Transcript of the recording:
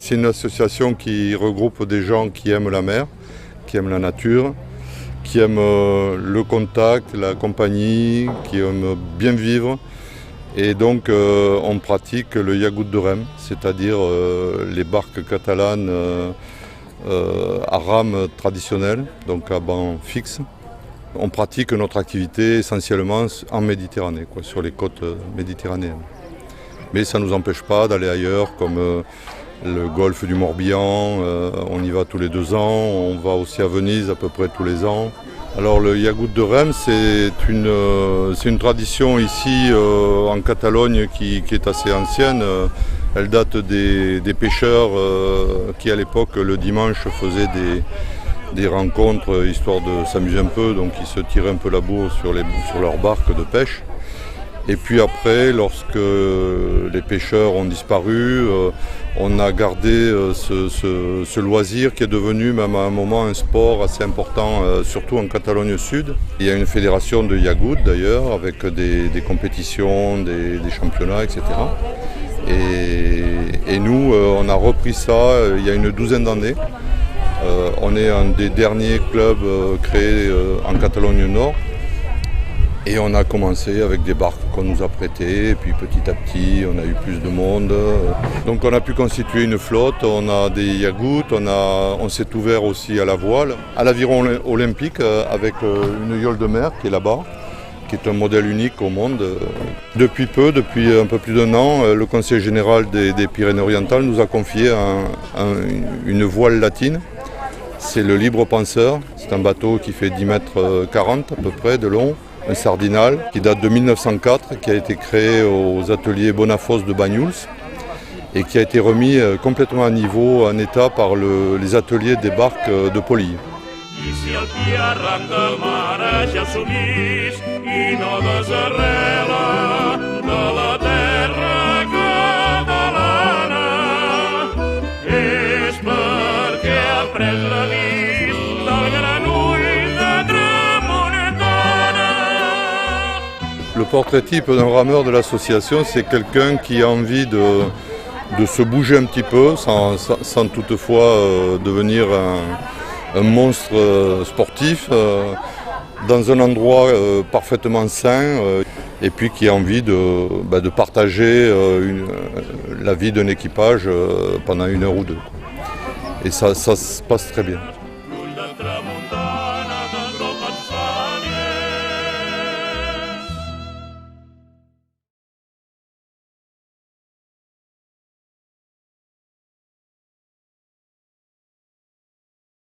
C'est une association qui regroupe des gens qui aiment la mer, qui aiment la nature, qui aiment le contact, la compagnie, qui aiment bien vivre. Et donc on pratique le yagout de rem, c'est-à-dire les barques catalanes à rame traditionnelle, donc à banc fixe. On pratique notre activité essentiellement en Méditerranée, sur les côtes méditerranéennes. Mais ça ne nous empêche pas d'aller ailleurs, comme le golfe du Morbihan, on y va tous les 2 ans, on va aussi à Venise à peu près tous les ans. Alors le yagout de rem, c'est une tradition ici en Catalogne qui est assez ancienne. Elle date des pêcheurs qui à l'époque le dimanche faisaient des rencontres histoire de s'amuser un peu, donc ils se tiraient un peu la bourre sur leur barque de pêche. Et puis après, lorsque les pêcheurs ont disparu, on a gardé ce loisir qui est devenu même à un moment un sport assez important, surtout en Catalogne Sud. Il y a une fédération de yagout d'ailleurs, avec des compétitions, des championnats, etc. Et nous, on a repris ça il y a une 12aine d'années. On est un des derniers clubs créés en Catalogne Nord. Et on a commencé avec des barques qu'on nous a prêtées, et puis petit à petit on a eu plus de monde. Donc on a pu constituer une flotte, on a des yagouts, on s'est ouvert aussi à la voile, à l'aviron olympique avec une yole de mer qui est là-bas, qui est un modèle unique au monde. Depuis un peu plus d'1 an, le Conseil général des Pyrénées-Orientales nous a confié une voile latine. C'est le Libre Penseur, c'est un bateau qui fait 10,40 mètres à peu près de long. Un sardinal qui date de 1904, qui a été créé aux ateliers Bonafos de Banyuls et qui a été remis complètement à niveau, en état, par les ateliers des barques de Polille. Le portrait type d'un rameur de l'association, c'est quelqu'un qui a envie de se bouger un petit peu, sans toutefois devenir un monstre sportif, dans un endroit parfaitement sain, et puis qui a envie de partager la vie d'un équipage pendant 1 heure ou 2. Et ça se passe très bien.